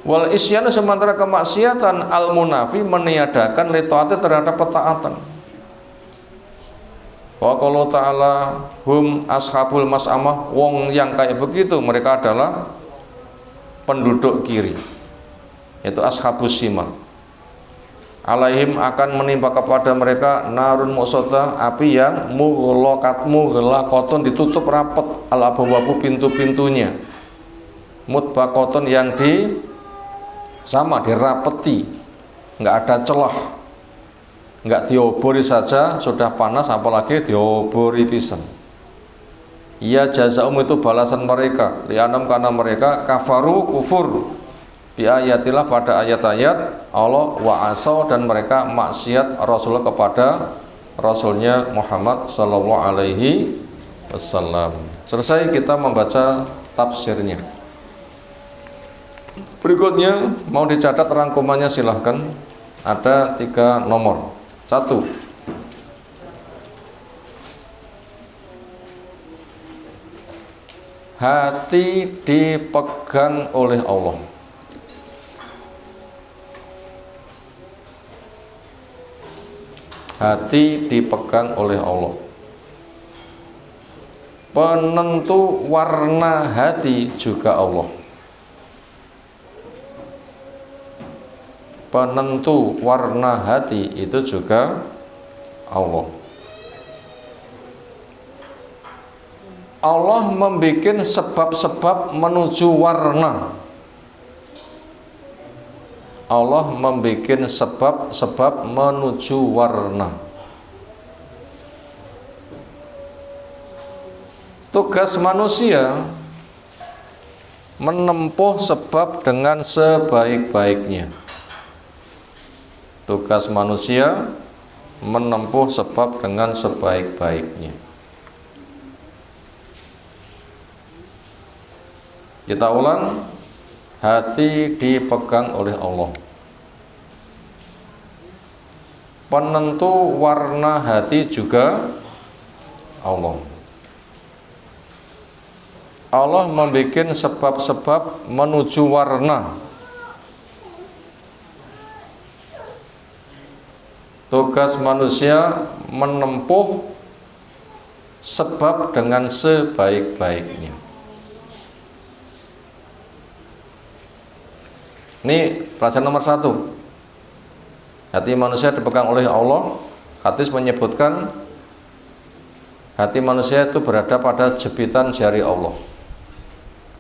Wal isyanu, sementara kemaksiatan al-munafi meniadakan li tauhid terhadap ketaatan. Wa qala ta'ala hum ashabul mas'amah, wong yang kayak begitu mereka adalah penduduk kiri, yaitu ashabus shimal. Alaihim, akan menimpa kepada mereka narun muqsadah, api yang mughlaqatun, ditutup rapat, al abwabu, pintu-pintunya, mutbaqatun, yang dirapeti, nggak ada celah, nggak diobori saja sudah panas, apalagi diobori pisan. Ya jazaum, itu balasan mereka, li'anam, karena mereka kafaru, kufur bi ayatilah, pada ayat-ayat Allah, wa asau, dan mereka maksiat Rasulullah kepada Rasulnya Muhammad sallallahu alaihi wasallam. Selesai kita membaca tafsirnya. Berikutnya mau dicatat rangkumannya, silahkan. Ada 3 nomor. 1. Hati dipegang oleh Allah. Hati dipegang oleh Allah. Penentu warna hati juga Allah. Penentu warna hati itu juga Allah. Allah membuat sebab-sebab menuju warna. Allah membuat sebab-sebab menuju warna. Tugas manusia menempuh sebab dengan sebaik-baiknya. Tugas manusia menempuh sebab dengan sebaik-baiknya. Kita ulang. Hati dipegang oleh Allah. Penentu warna hati juga Allah. Allah membuat sebab-sebab menuju warna. Tugas manusia menempuh sebab dengan sebaik-baiknya. Ini pelajaran nomor 1. Hati manusia dipegang oleh Allah. Hadis menyebutkan hati manusia itu berada pada jepitan jari Allah.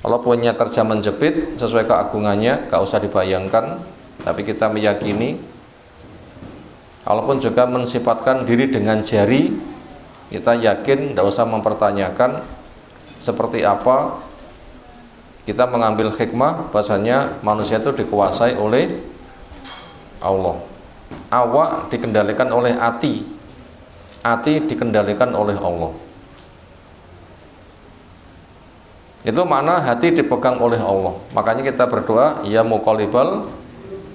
Allah punya kerja menjepit sesuai keagungannya, gak usah dibayangkan. Tapi kita meyakini. Allah pun juga mensifatkan diri dengan jari. Kita yakin, gak usah mempertanyakan seperti apa. kita mengambil hikmah bahasanya manusia itu dikuasai oleh Allah. Awak dikendalikan oleh hati dikendalikan oleh Allah. Itu makna hati dipegang oleh Allah. Makanya kita berdoa, ya muqallibal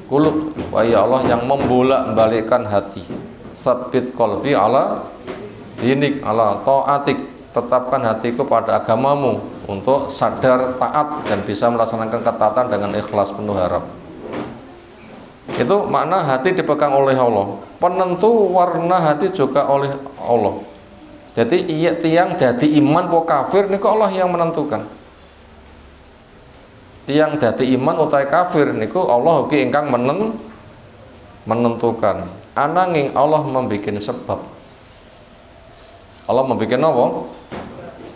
qulub, wa ya Allah yang membolak-balikkan hati, sabit qalbi ala dinik ala taatik, tetapkan hatiku pada agamamu untuk sadar taat dan bisa melaksanakan ketaatan dengan ikhlas penuh harap. Itu makna hati dipegang oleh Allah. Penentu warna hati juga oleh Allah. Jadi iya tiang jadi iman po kafir niku Allah yang menentukan. Tiang jadi iman utai kafir niku Allah ugi ingkang menentukan. Ananging Allah membikin sebab. Allah membikin apa?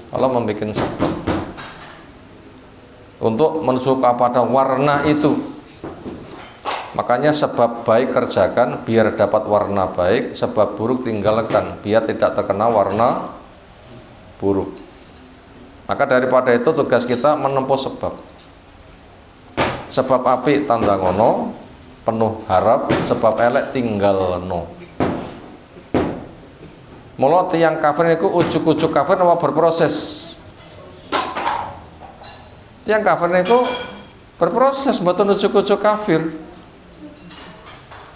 Allah membikin sebab untuk menuju kepada warna itu. Makanya sebab baik kerjakan biar dapat warna baik, sebab buruk tinggalkan biar tidak terkena warna buruk. Maka daripada itu tugas kita menempuh sebab. Sebab api tanda ngono penuh harap, sebab elek tinggal no. Mula tiang kafir niku ujuk-ujuk kafir apa berproses. Tiang kafir niku berproses mboten ujuk-ujuk kafir.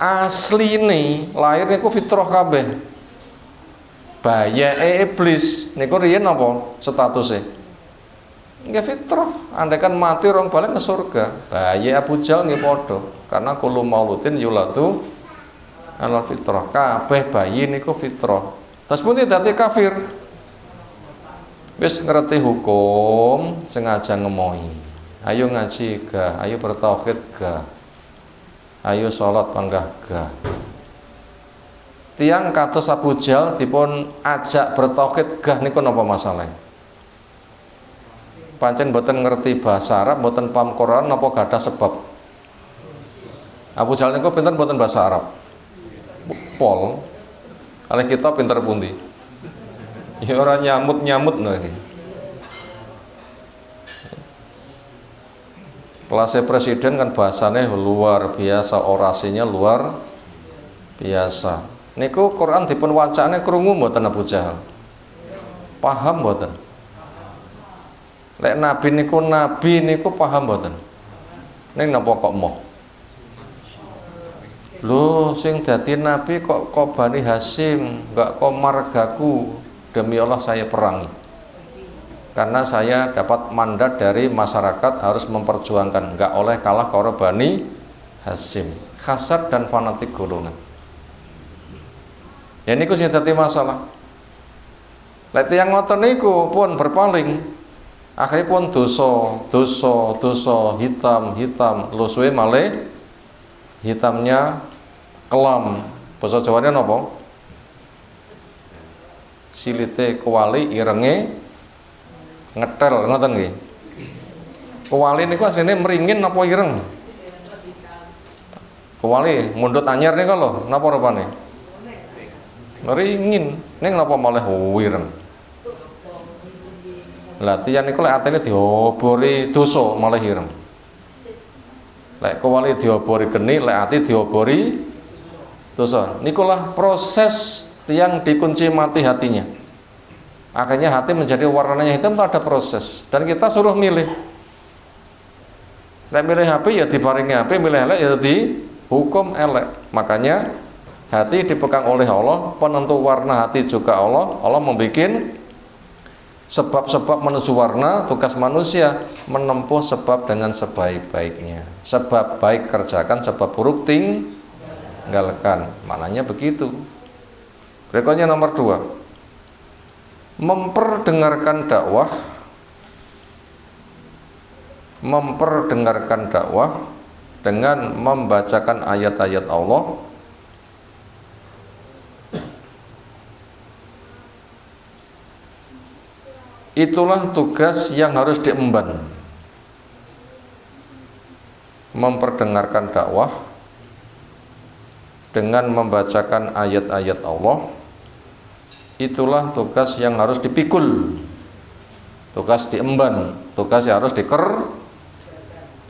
Asli nih lahir niku fitrah kabeh. Bayake iblis niku riyen apa statusnya? Nggih fitrah. Andai kan mati orang balik ke surga. Bayi Abu Jahal nggih padha. Karena kullu mauludin yuladu ala fitrah. Kabeh bayi niku fitrah. Terus pun dadi kafir. Wis ngerti hukum sengaja ngemohi. Ayo ngaji ga, ayo bertauhid ga. Ayo sholat panggah ga. Tiang kados Abu Jahal dipun ajak bertauhid gah niku napa masalah? Pancen mboten ngerti bahasa Arab, mboten paham Quran napa gadah sebab. Abu Jahal niku pinter mboten bahasa Arab. Pol. Kalih kita pinter pundi? Ya ora nyamut-nyamut lagi. Kelasnya presiden kan bahasanya luar biasa, orasinya luar biasa. Niku Quran dipun wacane krungu mboten Abu Jahal? Paham mboten? Lek nabi niku paham mboten? Ning napa kok moh? Lho sing dadi nabi kok Bani Hasyim, enggak kok margaku. Demi Allah saya perangi. Karena saya dapat mandat dari masyarakat harus memperjuangkan, enggak oleh kalah karo Bani Hasyim. Hasad dan fanatik golongan. Ya niku sing dadi masalah. Lek tiyang ngoten niku pun berpaling. Akhirnya pun dosa hitam, lu suwe malih hitamnya kelam. Basa Jawane napa? Silite kuwali irenge ngetel ngoten nggih. Kuwali niku asline meringin napa ireng? Kuwali mundut anyar niku lho, napa rupane? Meringin. Ning napa malah ireng? Lah tiyang niku lek atene diobori dosa malah ireng. Lek kuwali diobori geni, lek ati diobori dosa. Nikulah proses tiyang dikunci mati hatinya. Akhirnya hati menjadi warnanya hitam, itu ada proses dan kita suruh milih. Lek milih HP ya diparingi HP, milih elek ya dihukum elek. Makanya hati dipegang oleh Allah, penentu warna hati juga Allah. Allah membuat sebab-sebab menuju warna, tugas manusia menempuh sebab dengan sebaik-baiknya. Sebab baik kerjakan, sebab buruk tinggalkan. Maknanya begitu. Berikutnya nomor 2. Memperdengarkan dakwah dengan membacakan ayat-ayat Allah itulah tugas yang harus diemban. Memperdengarkan dakwah dengan membacakan ayat-ayat Allah itulah tugas yang harus dipikul, tugas diemban, tugas yang harus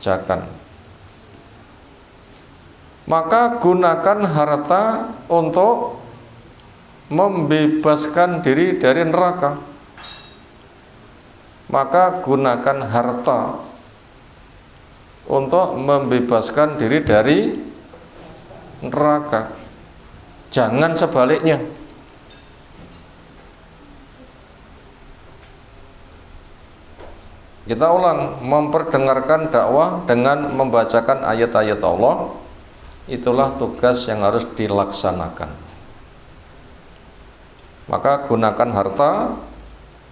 kerjakan. Maka gunakan harta untuk membebaskan diri dari neraka. Maka gunakan harta untuk membebaskan diri dari neraka. Jangan sebaliknya. Kita ulang, memperdengarkan dakwah dengan membacakan ayat-ayat Allah, itulah tugas yang harus dilaksanakan. Maka gunakan harta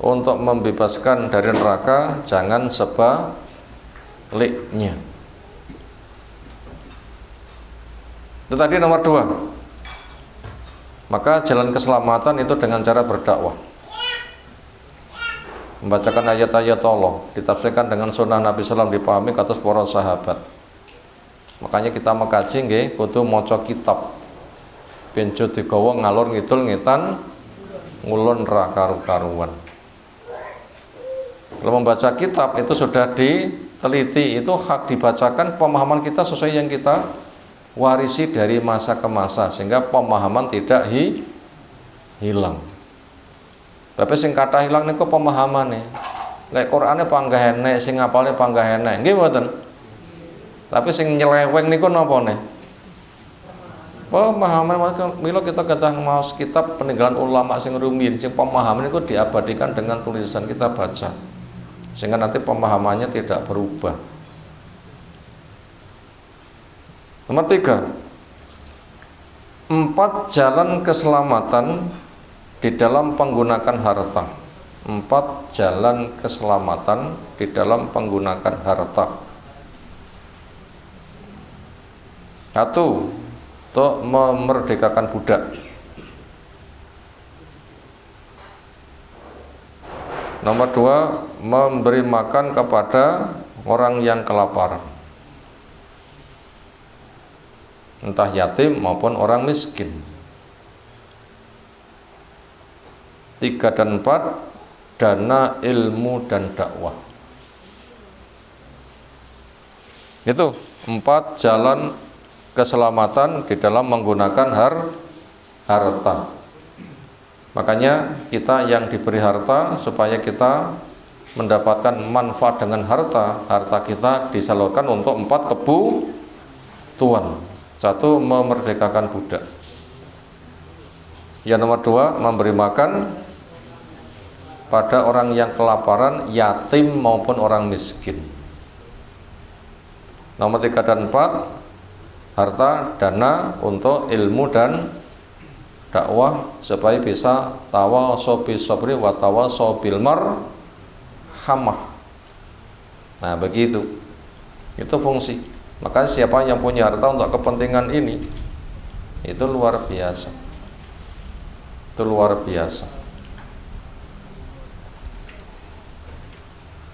untuk membebaskan dari neraka, jangan sebaliknya. Itu tadi nomor 2. Maka jalan keselamatan itu dengan cara berdakwah, membacakan ayat-ayat Allah, ditafsirkan dengan sunnah Nabi SAW, dipahami kados para sahabat. Makanya kita mengkaji nggih kudu maca kitab. Ben aja digawa ngalor ngidul ngetan ngulon ra karu-karuan. Kalau membaca kitab itu sudah diteliti, itu hak dibacakan, pemahaman kita sesuai yang kita warisi dari masa ke masa, sehingga pemahaman tidak hilang. Tapi sing kathah hilang niku pemahamane. Lek Qur'ane panggah enek, sing ngapalne panggah enek. Nggih mboten? Tapi sing nyeleweng niku napa ne? Pemahaman mila kita kata maos kitab peninggalan ulama sing rumiyin, sing pemahaman niku diabadikan dengan tulisan kita baca. Sehingga nanti pemahamannya tidak berubah. Nomor 3, 4 jalan keselamatan di dalam menggunakan harta. 4 jalan keselamatan di dalam menggunakan harta. 1, untuk memerdekakan budak. Nomor 2, memberi makan kepada orang yang kelaparan, entah yatim maupun orang miskin. 3 dan 4, dana ilmu dan dakwah. Itu 4 jalan keselamatan di dalam menggunakan harta. Makanya kita yang diberi harta, supaya kita mendapatkan manfaat dengan harta, harta kita disalurkan untuk 4 kebutuhan. 1, memerdekakan budak. Yang nomor 2, memberi makan pada orang yang kelaparan, yatim maupun orang miskin. Nomor 3 dan 4, harta, dana untuk ilmu dan dakwah, supaya bisa tawasau bis sabri wa tawasau bil marhamah. Nah, begitu. Itu fungsi. Maka siapa yang punya harta untuk kepentingan ini, itu luar biasa. Itu luar biasa.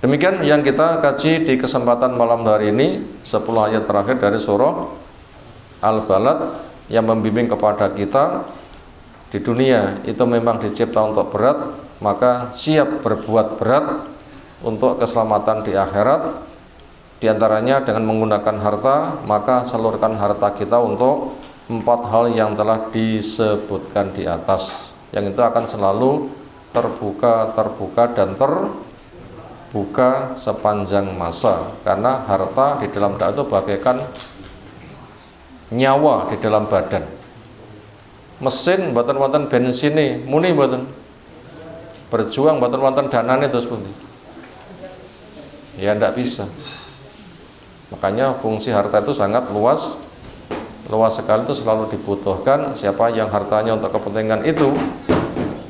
Demikian yang kita kaji di kesempatan malam hari ini, 10 ayat terakhir dari surah Al-Balad yang membimbing kepada kita di dunia itu memang dicipta untuk berat, maka siap berbuat berat untuk keselamatan di akhirat. Di antaranya dengan menggunakan harta, maka salurkan harta kita untuk 4 hal yang telah disebutkan di atas, yang itu akan selalu terbuka dan terbuka sepanjang masa. Karena harta di dalam dakwah itu bagaikan nyawa di dalam badan. Mesin mboten wonten bensine, muni mboten. Berjuang mboten wonten danane terus pundi? Ya ndak bisa. Makanya fungsi harta itu sangat luas sekali, itu selalu dibutuhkan. Siapa yang hartanya untuk kepentingan itu,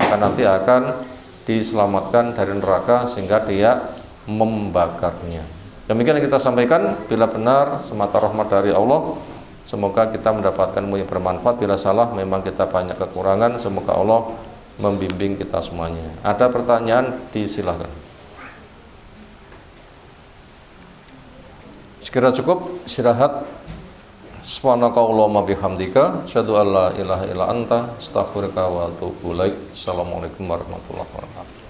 maka nanti akan diselamatkan dari neraka sehingga dia membakarnya. Demikian yang kita sampaikan. Bila benar semata rahmat dari Allah, semoga kita mendapatkan ilmu yang bermanfaat. Bila salah memang kita banyak kekurangan, semoga Allah membimbing kita semuanya. Ada pertanyaan, disilahkan. Sekira cukup, istirahat. Subhanakallahumma bihamdika, asyhadu an la ilaha illa anta, astaghfiruka wa atubu ilaik. Assalamualaikum warahmatullahi wabarakatuh.